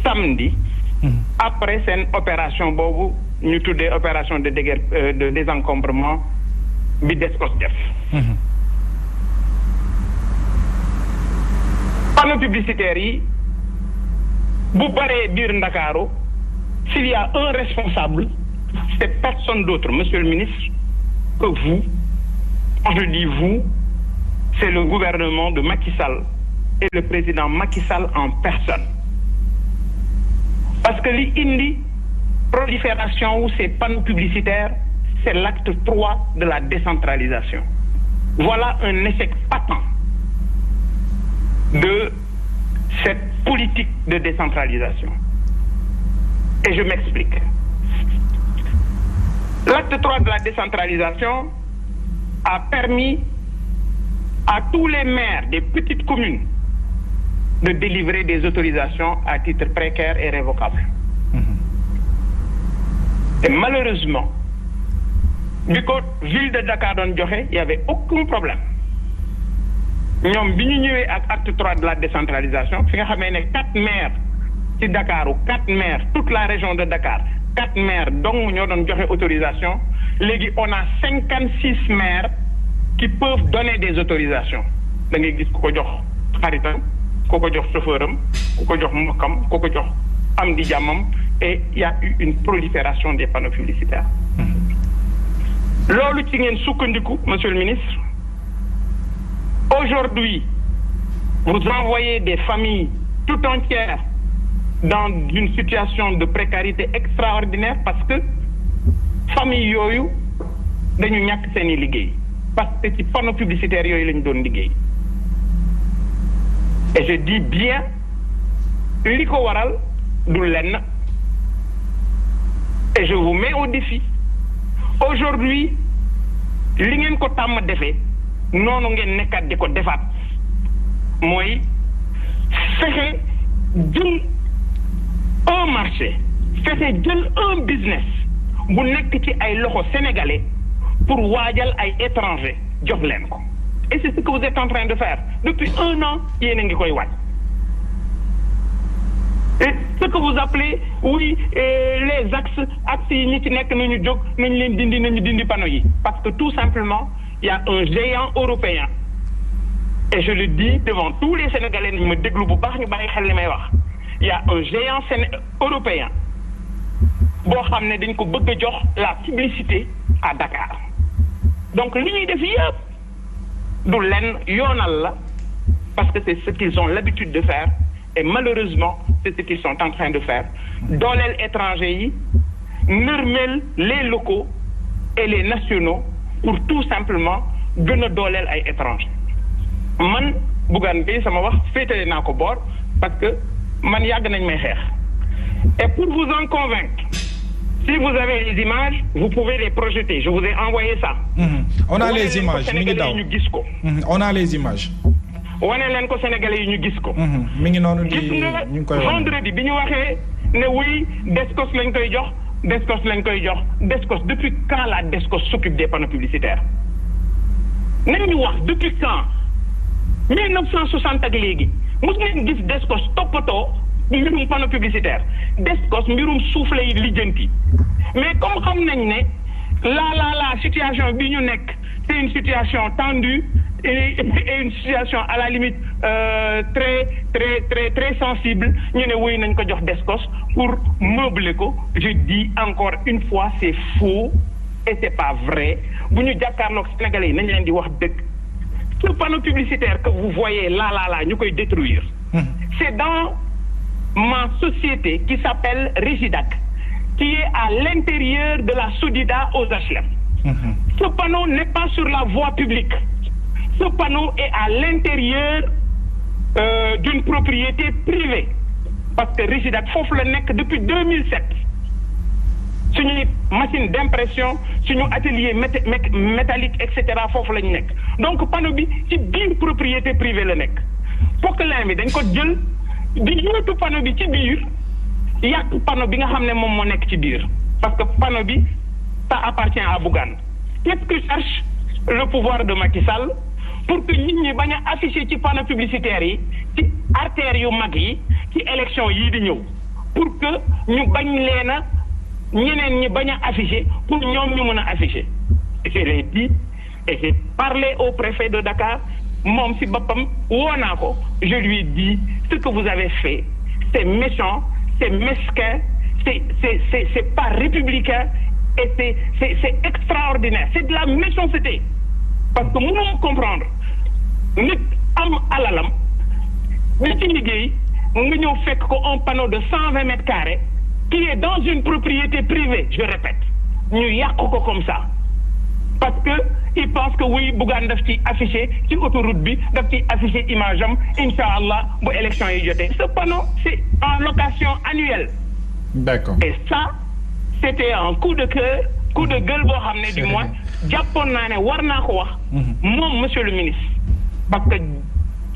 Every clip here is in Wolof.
samedi. Après seen opération boobu ñu tuddee opération de de désencombrement bi Descos def. panneau publicitaire yi bu baree biir Ndakaaru s'il y a un responsable c'est personne d'autre monsieur le ministre que vous. Quand je dis vous, c'est le gouvernement de Macky Sall et le président Macky Sall en personne. Parce que li indi prolifération ou ces panneaux publicitaires, c'est l'acte 3 de la décentralisation. Voilà un échec patent de cette politique de décentralisation. Et je m'explique. L'acte 3 de la décentralisation a permis à tous les maires des petites communes de délivrer des autorisations à titre précaire et révocable. Et malheureusement, bi ko ville de Dakar doon joxe, il y avait aucun problème. ñoom bi ñu ñëwee ak acte 3 de la décentralisation fi nga xamee ne 4 maires ci Dakar ou 4 maires toute la région de Dakar 4 maires dong ñoo doon joxe autorisation léegi on a 56 maires qui peuvent donner des autorisations da ngay gis ku ko jox xaritam ku ko jox chauffeuram ku ko jox mbokkam ku ko jox am di jàmmam et il y a eu une prolifération des panneaux publicitaires. loolu ci ngeen sukkandiku monsieur le ministre. Aujourd'hui, vous envoyez des familles tout entières dans une situation de précarité extraordinaire parce que famille yooyu dañu ñàkk seeni liggéey parce que ci panneau publicitaire yooyu lañu doon liggéey. Et je dis bien li ko waral du lenn et je vous mets au défi. Aujourd'hui li ngeen ko tàmm defee noonu ngeen nekkaat di ko defaat mooy fexe jël un marché fexe jël un business bu nekk ci ay loxo sénégalais pour waajal ay étrangers jox leen ko et c'est ce que vous êtes en train de faire depuis 1 an yéen a ngi koy waaj et ce que vous appelez oui les axes yi ñi ci nekk nañu jóg nañu leen dindi panneaux yi parce que tout simplement il y a un géant européen et je le dis devant tous les Sénégalais ñu ma déglu bu baax ñu bàyyi xel li may wax il y a un géant européen boo xam ne dañ ko bëgg a jox la publicité à Dakar donc li ñuy def yëpp du lenn yoonal la parce que c'est ce qu'ils ont l'habitude de faire et malheureusement c'est ce qu'ils sont en train de faire dooleel étrangers yi nërmeel les locaux et les nationaux pour tout simplement gën a dooleel ay étrangers man Bougane bi sama wax féetale naa ko boor parce que man yàgg nañ may xeex et pour vous en convaincre si vous avez les images vous pouvez les projeter je vous ai envoyé ça. On a les images mi ngi daw ñu gis ko. On a les images. wane leen ko Sénégalais yi ñu gis ko. mi ngi noonu di gis nga ñu ngi koy vendredi bi ñu waxee ne oui Descos lañ koy jox. Descos depuis quand la Descos s'occupe des panneaux publicitaires nañu wax depuis quand 1960 ak léegi mos ngeen gis Descos toppatoo mbirum panneau publicitaire Descos mbirum suuf lay lijjanti mais comme xam nañ ne la situation bi ñu nekk c'est une situation tendue et une situation à la limite très sensible ñu ne wuy nañ ko jox Descos pour meubler ko je dis encore une fois c'est faux et c'est pas vrai bu ñu jàkkaarloog Sénégalais yi nañ leen di wax dëgg ce panneau publicitaire que vous voyez là ñu koy détruire c'est dans ma société qui s'appelle Régidac qui est à l'intérieur de la Sodida aux HLM. Ce panneau n'est pas sur la voie publique. Ce panneau est à l'intérieur d'une propriété privée parce que Régidac foofu la nekk depuis 2007 suñuy machine d'impression suñu atelier métallique et cetera foofu lañu nekk donc panneau bi ci biir propriété privée la nekk Poquelin bi dañ ko jël di yóotu panneau bi ci biir yàq panneau bi nga xam ne moom moo nekk ci biir parce que panneau bi ça appartient à Bougane. Qu'est-ce que cherche le pouvoir de Macky Sall pour que nit ñi bañ a afficher ci panneau publicitaire yi ci artères yu mag yi ci élection yii di ñëw pour que ñu bañ leen a ñeneen ñi bañ a afficher pour ñoom ñu mën a afficher. Je l'ai dit et j'ai parlé au préfet de Dakar moom si boppam woo naa ko je lui ai dit ce que vous avez fait c'est méchant c'est mesquin c'est pas républicain et c'est extraordinaire c'est de la méchanceté parce que mënoo comprendre nit am alalam ni ci liggéey nga ñëw fekk ko un panneau de 120 mètres carrés qui est dans une propriété privée je répète ñu yàq ko comme ça parce que il pense que oui Bougane daf ci affiché ci autoroute bi daf ci affiché image am inchallah bu élection yi jotee ce panneau c'est en location annuelle. D'accord. Et ça c'était un coup de cœur coup de gueule boo xam ne du moins jàppoon naa ne war naa ko wax moom monsieur le ministre parce que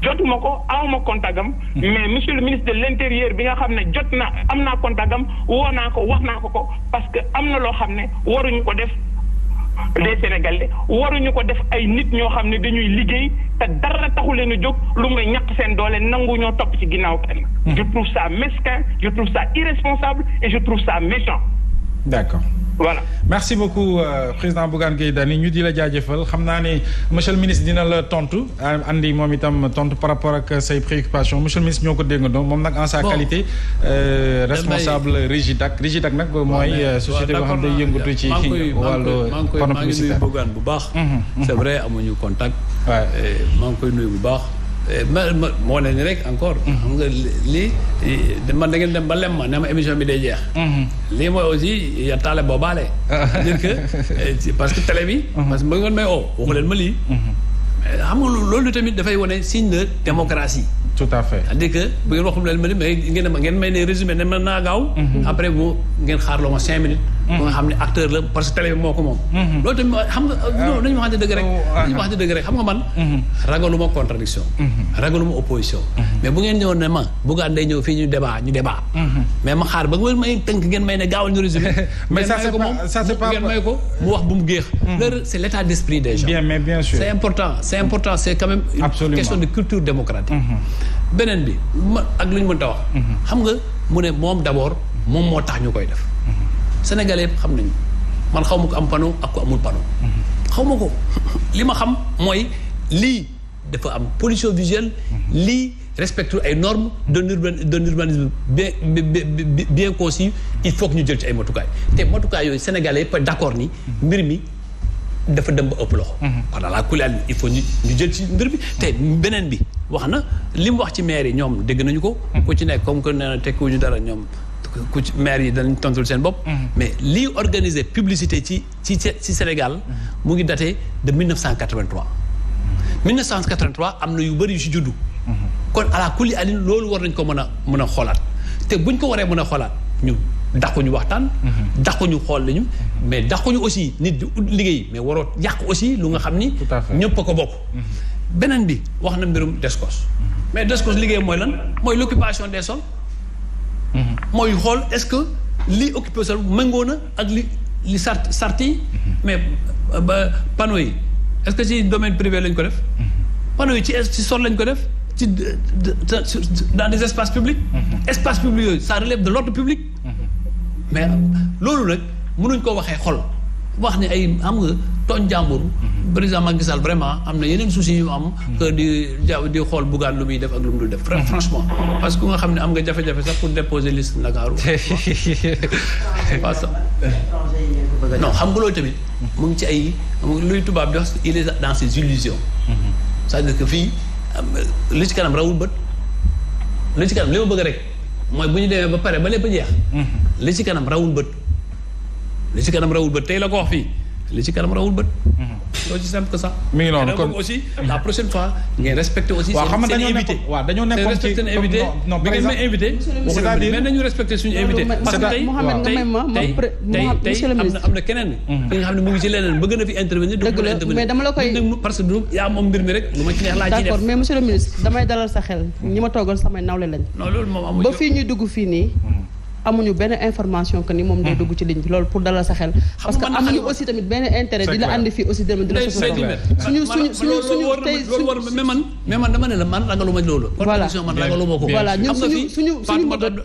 jotuma ko awma contact am mais monsieur le ministre de l'intérieur bi nga xam ne jot na am naa contact am woo naa ko wax naa ko parce que am na loo xam ne waruñu ko def les Sénégalais waruñu ko def ay nit ñoo xam ne dañuy liggéey te dara taxu leen a jóg lu may ñàkk seen doole nangu ñoo topp ci ginnaaw kenn. Je trouve ça mesquin, je trouve ça irresponsable et je trouve ça méchant. D'accord. Voilà. Merci beaucoup président Bougane Gueye Dany ñu di la jaajëfal xam naa ne monsieur le ministre dina la tontu andi moom itam tontu par rapport ak say préoccupations monsieur le ministre ñoo ko déggandoo moom nag en sa qualité responsable Régidac nag mooy société boo xam ne day yëngatu ci wàllu panneau publicitaire Bougane bu baax. C'est vrai amuñu contact. maa ngi koy nuyu bu baax. moo ne ni rek encore. xam nga lii man da ngeen dem ba lem ma ne ma émission bi day jeex. lii mooy aussi ya taale boobaale. c'est-à-dire que parce que télé bi. parce que ba ngeen may waxu leen ma lii. xam nga loolu tamit dafay wane signe de démocratie. tout à fait c'est-à-dire que bu ngeen waxum leen ma ni mais ngeen may ne résumé ne mën naa gaaw. après bu ngeen xaarloo ma 5 minutes. ba nga xam ne acteur la parce que télé bi moo ko moom. loolu tamit xam nga nañu waxante dëgg rek. xam nga man. ragaluma contradiction. ragaluma opposition. mais bu ngeen ñëwoon ne ma Bougane day ñëw fii ñu débat. mais ma xaar ba nga may tënk ngeen may ne gaawal ñu résumé. mais ça c'est pas ngeen may ko mu wax bu mu géex. loolu c'est l'état d'esprit des gens. bien sûr. c'est important c'est quand même une question de culture démocratique. beneen bi ak lu ñu mën ta wax. xam nga mu ne moom d'abord moom moo tax ñu koy def. Sénégalais yëpp xam nañu man xaw ma ko am panneau ak ko amul panneau. xaw ma ko li ma xam mooy lii dafa am pollution visuelle. lii respecte ay normes d'un urbanisme bien conçu il faut que ñu jël ci ay matukaay te matukaay yooyu Sénégalais yëpp d'accord ni mbir mi dafa dem ba ëpp loxo. kon la kuléal il faut ñu jël ci mbir bi te beneen bi wax na li mu wax ci maire yi ñoom dégg nañu ko. ku ci nekk comme que nee na tekkuñu dara ñoom. ku ci maire yi danañ tontul seen bopp. mais lii organiser publicité ci Sénégal mu ngi daté de 1983. 1983 am na yu bëri yu si juddu. kon ala kulli alin loolu war nañ ko mën a xoolaat te buñ ko waree mën a xoolaat ñu dàquñu waxtaan. dàquñu xool lañu. mais dàquñu aussi nit di liggéey mais waroo yàq aussi lu nga xam ni. ñëpp a ko bokk. beneen bi wax na mbirum Descos. mais Descos liggéey mooy lan mooy l'occupation des sols. mooy xool est-ce que li occupé sol méngoo na ak li sart yi mais ba panneaux yi est-ce que ci domaine privé lañ ko def panneaux yi ci sol lañ ko def ci dans des espaces publics espaces publics yooyu ça relève de l'ordre public mais loolu nag mënuñ ko waxee xol wax ne ay am nga tooñ jàmbur président Macky Sall vraiment am na yeneen soucis yu am que di xool Bougane lu muy def ak lu mu dul def franchement parce que nga xam ne am nga jafe-jafe sax pour déposer liste Ndakaaru pas ça non xam nga loolu tamit mu ngi ci ay luy tubaab di wax il est dans ses illusions c'est-à-dire que fii li ci kanam rawul bët li ci kanam li ma bëgg rek mooy bu ñu demee ba pare ba lépp jeex li ci kanam rawul bët tey la ko wax fii li ci kanam rawul bët. loolu ci simple que ça. mi ngi noonu kon aussi la prochaine fois ngeen respecté aussi. seen invité waaw dañoo nekkoon ci seen invité non bi ngeen may invité. c'est-à-dire mais nañu respecté suñu invité. parce que tey am na keneen. ki nga xam ne mu ngi ci leneen bëgg na fi intervenir. dëgg la mais dama la koy parce que yaa moom mbir mi rek lu ma ci neex laa ciy def. d'accord mais monsieur le ministre damay dalal sa xel ñi ma toogal samay nawle lañ. non loolu moom amuñu ba fii ñuy dugg fii nii amuñu benn information que ni moom day dugg ci ligne bi loolu pour dalal sa xel parce que amuñu aussi tamit benn intérêt di la andi fii aussi dem di la suñu tey mais man dama ne la man ragaluma loolu. voilà man ragaluma ko. voilà ñun suñu